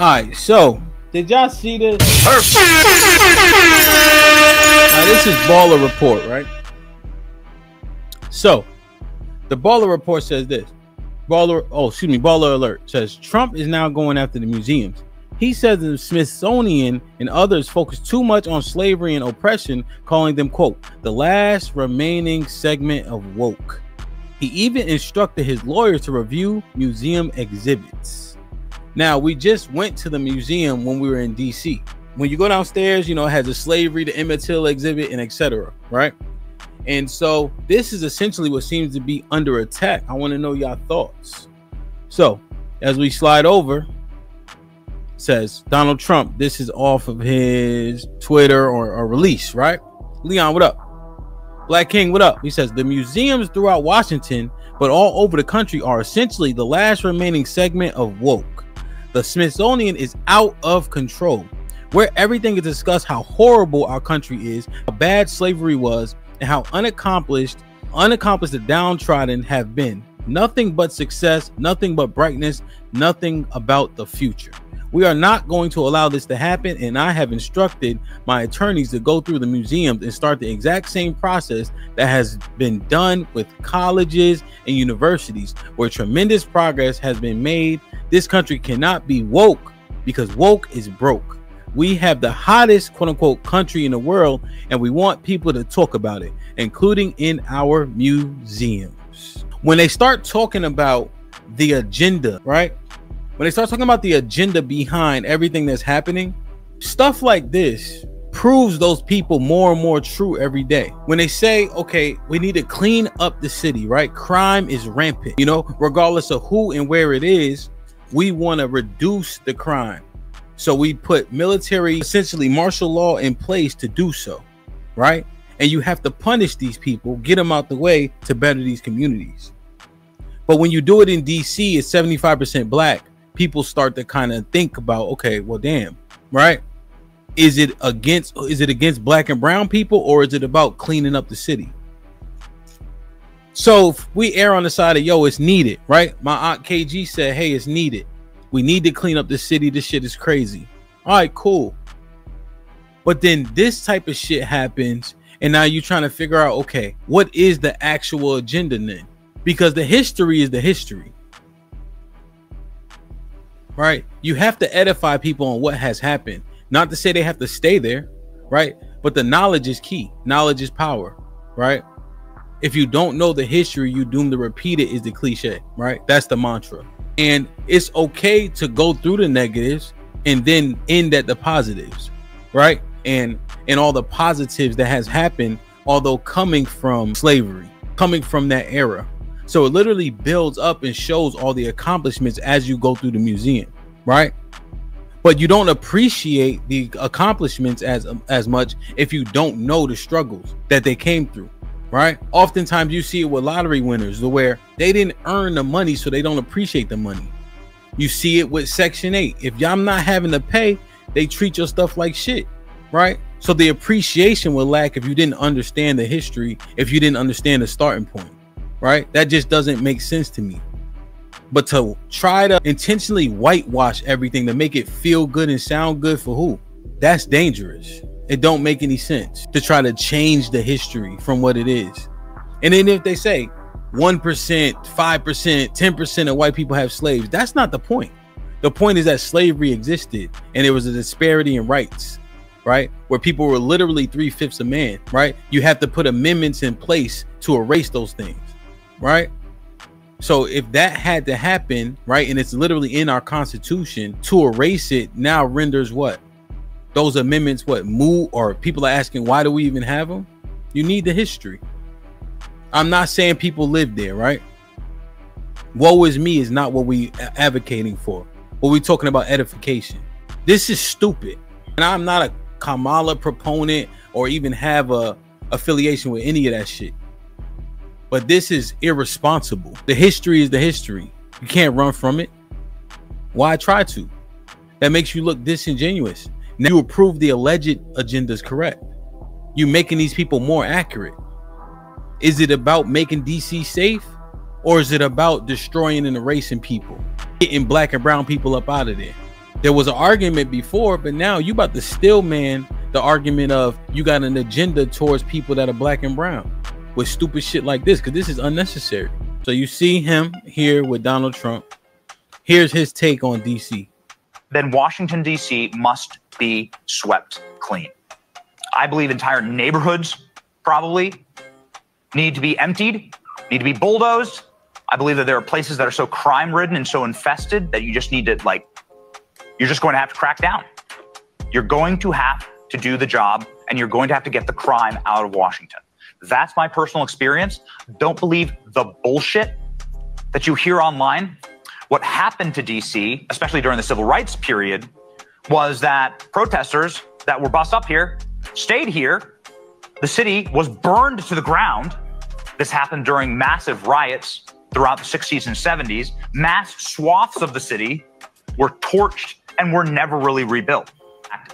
right, so did y'all see this? Now, this is Baller Report, right? So the Baller Report says this. Baller Alert says Trump is now going after the museums. He says the Smithsonian and others focus too much on slavery and oppression, calling them, quote, the last remaining segment of woke. He even instructed his lawyers to review museum exhibits. Now, we just went to the museum when we were in DC. When you go downstairs, you know, it has the slavery, the Emmett Till exhibit, and etc., right? And so this is essentially what seems to be under attack. I want to know your thoughts. So as we slide over, says Donald Trump, this is off of his Twitter or release, right? Leon, what up? Black King, what up? He says the museums throughout Washington, but all over the country, are essentially the last remaining segment of woke. The Smithsonian is out of control, where everything is discussed how horrible our country is, how bad slavery was, and how unaccomplished the downtrodden have been. Nothing but success, nothing but brightness, nothing about the future. We are not going to allow this to happen, and I have instructed my attorneys to go through the museums and start the exact same process that has been done with colleges and universities, where tremendous progress has been made. This country cannot be woke because woke is broke. We have the hottest, quote unquote, country in the world, and we want people to talk about it, including in our museums. When they start talking about the agenda, right? When they start talking about the agenda behind everything that's happening, stuff like this proves those people more and more true every day. When they say, okay, we need to clean up the city, right? Crime is rampant, you know, regardless of who and where it is, we want to reduce the crime. So we put military, essentially martial law in place to do so, right? And you have to punish these people, get them out the way to better these communities. But when you do it in DC, it's 75% black. People start to kind of think about, okay, well, damn, right? Is it against black and brown people, or is it about cleaning up the city? So if we err on the side of, yo, it's needed, right? My aunt KG said, hey, it's needed. We need to clean up the city. This shit is crazy. All right, cool. But then this type of shit happens, and now you're trying to figure out, okay, what is the actual agenda then? Because the history is the history, right? You have to edify people on what has happened. Not to say they have to stay there, right? But the knowledge is key. Knowledge is power, right? If you don't know the history, you doomed to repeat it is the cliche, right? That's the mantra. And it's okay to go through the negatives and then end at the positives, right? And all the positives that has happened, although coming from slavery, coming from that era. So it literally builds up and shows all the accomplishments as you go through the museum, right? But you don't appreciate the accomplishments as much if you don't know the struggles that they came through, right? Oftentimes you see it with lottery winners where they didn't earn the money, so they don't appreciate the money. You see it with Section 8. If y'all not having to pay, they treat your stuff like shit, right? So the appreciation will lack if you didn't understand the history, if you didn't understand the starting point, right? That just doesn't make sense to me. But to try to intentionally whitewash everything to make it feel good and sound good for who? That's dangerous. It don't make any sense to try to change the history from what it is. And then if they say 1%, 5%, 10% of white people have slaves, that's not the point. The point is that slavery existed and there was a disparity in rights, right? Where people were literally 3/5 a man, right? You have to put amendments in place to erase those things, right? So if that had to happen, right, and it's literally in our Constitution, to erase it now renders what? Those amendments what? Moot, or people are asking, why do we even have them? You need the history. I'm not saying people live there, right? Woe is me is not what we advocating for. But we're talking about edification. This is stupid. And I'm not a Kamala proponent or even have a affiliation with any of that shit. But this is irresponsible. The history is the history. You can't run from it. Why try to? That makes you look disingenuous. Now you approve the alleged agenda is correct. You're making these people more accurate. Is it about making DC safe? Or is it about destroying and erasing people? Getting black and brown people up out of there? There was an argument before, but now you about to still man the argument of you got an agenda towards people that are black and brown with stupid shit like this, because this is unnecessary. So you see him here with Donald Trump. Here's his take on DC. Then Washington, D.C. must be swept clean. I believe entire neighborhoods probably need to be emptied, need to be bulldozed. I believe that there are places that are so crime-ridden and so infested that you just need to, like, you're just going to have to crack down. You're going to have to do the job, and you're going to have to get the crime out of Washington. That's my personal experience. Don't believe the bullshit that you hear online. What happened to DC, especially during the civil rights period, was that protesters that were bussed up here stayed here. The city was burned to the ground. This happened during massive riots throughout the 60s and 70s. Mass swaths of the city were torched and were never really rebuilt.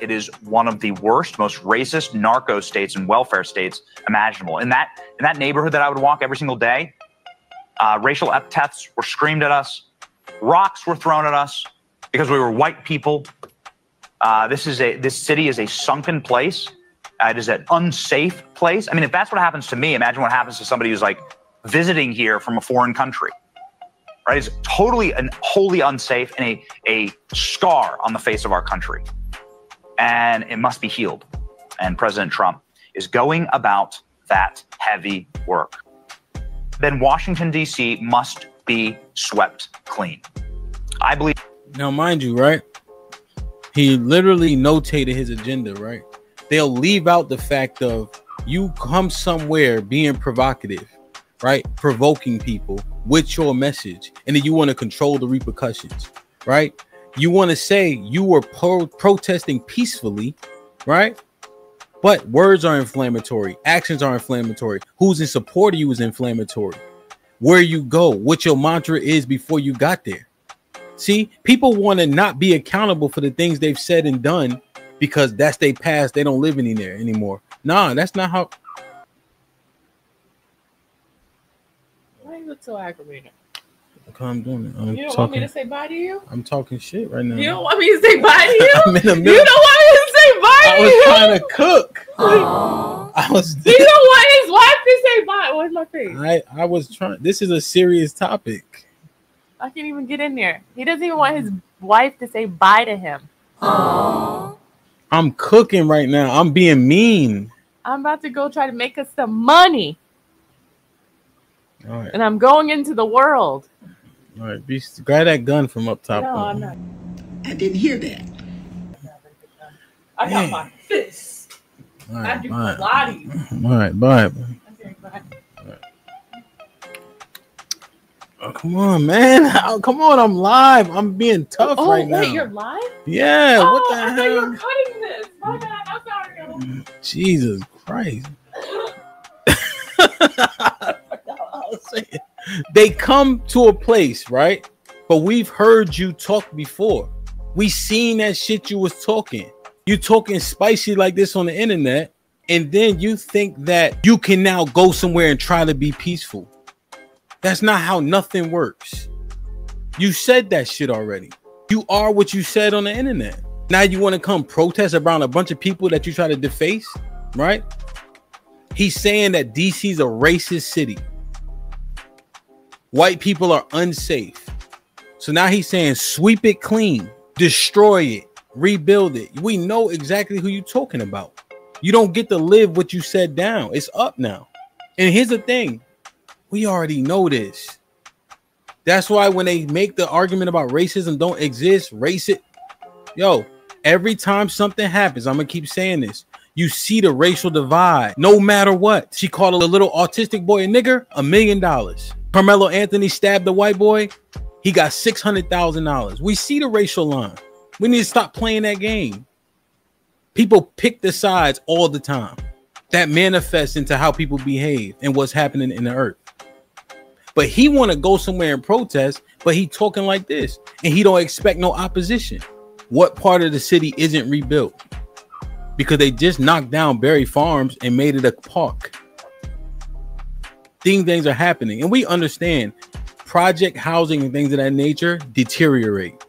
It is one of the worst, most racist narco states and welfare states imaginable. In that neighborhood that I would walk every single day, racial epithets were screamed at us. Rocks were thrown at us because we were white people. This city is a sunken place. It is an unsafe place. I mean, if that's what happens to me, imagine what happens to somebody who's like visiting here from a foreign country. Right? It's totally and wholly unsafe and a scar on the face of our country. And it must be healed. And President Trump is going about that heavy work. Then Washington, D.C. must be swept clean. I believe. Now, mind you, right? He literally notated his agenda, right? They'll leave out the fact of you come somewhere being provocative, right? Provoking people with your message. And then you want to control the repercussions, right? You want to say you were protesting peacefully, right? But words are inflammatory. Actions are inflammatory. Who's in support of you is inflammatory. Where you go, what your mantra is before you got there. See, people want to not be accountable for the things they've said and done because that's their past. They don't live in there anymore. Nah, that's not how. Why you look so aggravated? I'm doing it. You don't want me to say bye to you? I'm talking shit right now. You don't want me to say bye to you? I'm in the middle. You don't want me to say bye to you? I was trying to cook. I was. He don't want his wife to say bye. Where's my face? I was trying. This is a serious topic. I can't even get in there. He doesn't even want his wife to say bye to him. I'm cooking right now. I'm being mean. I'm about to go try to make us some money. All right. And I'm going into the world. All right, grab that gun from up top. No, I'm not. I didn't hear that. I got my fist. All right, I do bye. Pilates. All right, bye. Okay, bye. Oh, come on, man. Oh, come on, I'm live. I'm being tough right now. Oh, wait, you're live? Yeah, what the I hell? thought you were cutting this. My bad. I'm sorry. Jesus Christ. They come to a place, right? But we've heard you talk before. We seen that shit you was talking. You talking spicy like this on the internet, and then you think that you can now go somewhere and try to be peaceful. That's not how nothing works. You said that shit already. You are what you said on the internet. Now you want to come protest around a bunch of people that you try to deface, right? He's saying that DC's a racist city. White people are unsafe. So now he's saying sweep it clean, destroy it, rebuild it. We know exactly who you're talking about. You don't get to live what you said down. It's up now. And here's the thing. We already know this. That's why when they make the argument about racism don't exist, yo, every time something happens, I'm gonna keep saying this. You see the racial divide, no matter what. She called a little autistic boy a nigger, $1 million. Carmelo Anthony stabbed the white boy, he got $600,000. We see the racial line. We need to stop playing that game. People pick the sides all the time. That manifests into how people behave and what's happening in the earth. But he want to go somewhere and protest, but he talking like this, and he don't expect no opposition. What part of the city isn't rebuilt? Because they just knocked down Berry Farms and made it a park. Things are happening, and we understand project housing and things of that nature deteriorate.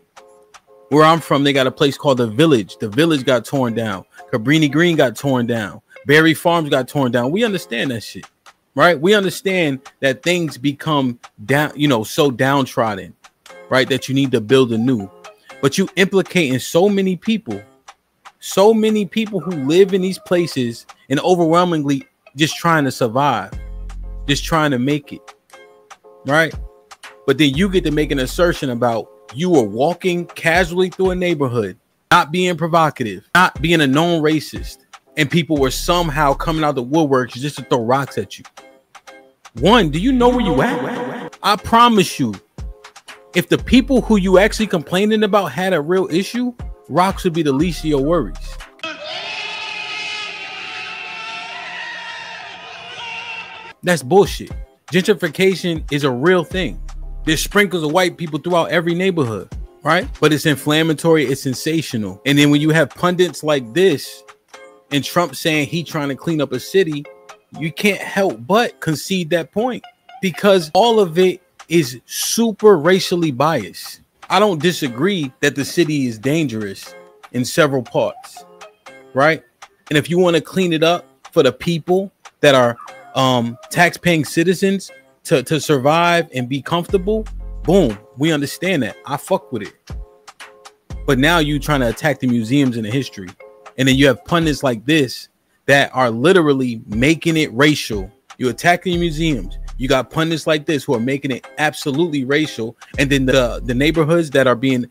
Where I'm from, they got a place called the Village. The Village got torn down. Cabrini Green got torn down. Berry Farms got torn down. We understand that shit, right? We understand that things become down, you know, so downtrodden, right? That you need to build anew. But you implicating so many people who live in these places and overwhelmingly just trying to survive, just trying to make it, right? But then you get to make an assertion about you were walking casually through a neighborhood, not being provocative, not being a known racist, and people were somehow coming out the woodworks just to throw rocks at you. One, do you know where you at? I promise you, if the people who you actually complaining about had a real issue, rocks would be the least of your worries. That's bullshit. Gentrification is a real thing. There's sprinkles of white people throughout every neighborhood, right? But it's inflammatory, it's sensational. And then when you have pundits like this and Trump saying he trying to clean up a city, you can't help but concede that point, because all of it is super racially biased. I don't disagree that the city is dangerous in several parts, right? And if you want to clean it up for the people that are tax-paying citizens to survive and be comfortable, boom, we understand that. I fuck with it. But now you trying to attack the museums and the history, and then you have pundits like this that are literally making it racial. You attacking museums. You got pundits like this who are making it absolutely racial, and then the neighborhoods that are being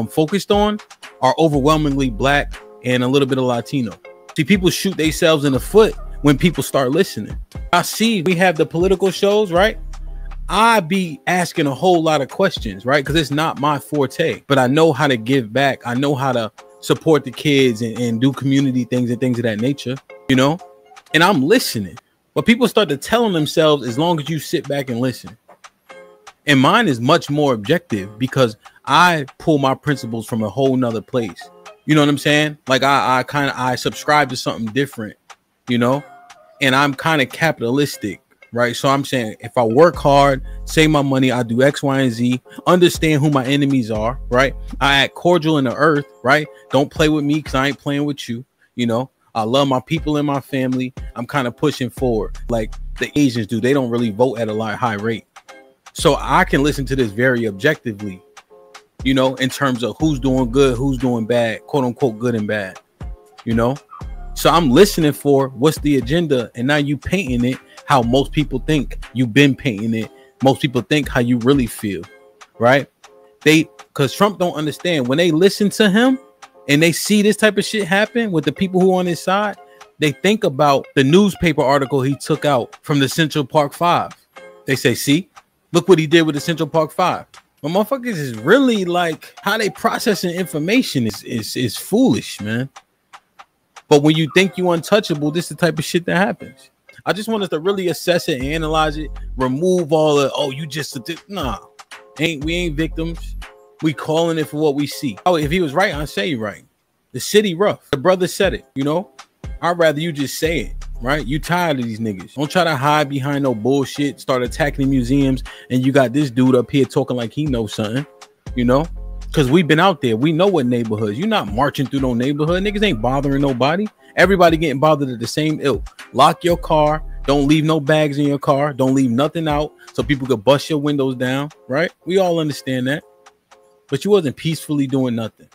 focused on are overwhelmingly black and a little bit of Latino. See, people shoot themselves in the foot when people start listening. I see we have the political shows, right? I be asking a whole lot of questions, right? Because it's not my forte, but I know how to give back. I know how to support the kids and do community things and things of that nature, you know? And I'm listening. But people start to telling themselves, as long as you sit back and listen. And mine is much more objective because I pull my principles from a whole nother place. You know what I'm saying? Like I subscribe to something different, you know, and I'm kind of capitalistic, right? So I'm saying if I work hard, save my money, I do X, Y, and Z, understand who my enemies are, right? I act cordial in the earth, right? Don't play with me because I ain't playing with you, you know? I love my people and my family. I'm kind of pushing forward like the Asians do. They don't really vote at a high rate. So I can listen to this very objectively, you know, in terms of who's doing good, who's doing bad, quote unquote, good and bad, you know? So I'm listening for what's the agenda. And now you painting it how most people think you've been painting it. Most people think how you really feel, right? Because Trump don't understand when they listen to him and they see this type of shit happen with the people who are on his side, they think about the newspaper article he took out from the Central Park 5. They say, see, look what he did with the Central Park 5. But motherfuckers is really like how they processing information is foolish, man. But when you think you untouchable, this is the type of shit that happens. I just want us to really assess it and analyze it, remove all the, oh, you just, nah, we ain't victims. We calling it for what we see. Oh, if he was right, I say right. The city rough. The brother said it, you know? I'd rather you just say it, right? You tired of these niggas. Don't try to hide behind no bullshit, start attacking museums, and you got this dude up here talking like he knows something, you know? Because we've been out there. We know what neighborhoods. You're not marching through no neighborhood. Niggas ain't bothering nobody. Everybody getting bothered at the same ilk. Lock your car. Don't leave no bags in your car. Don't leave nothing out so people could bust your windows down, right? We all understand that. But you wasn't peacefully doing nothing.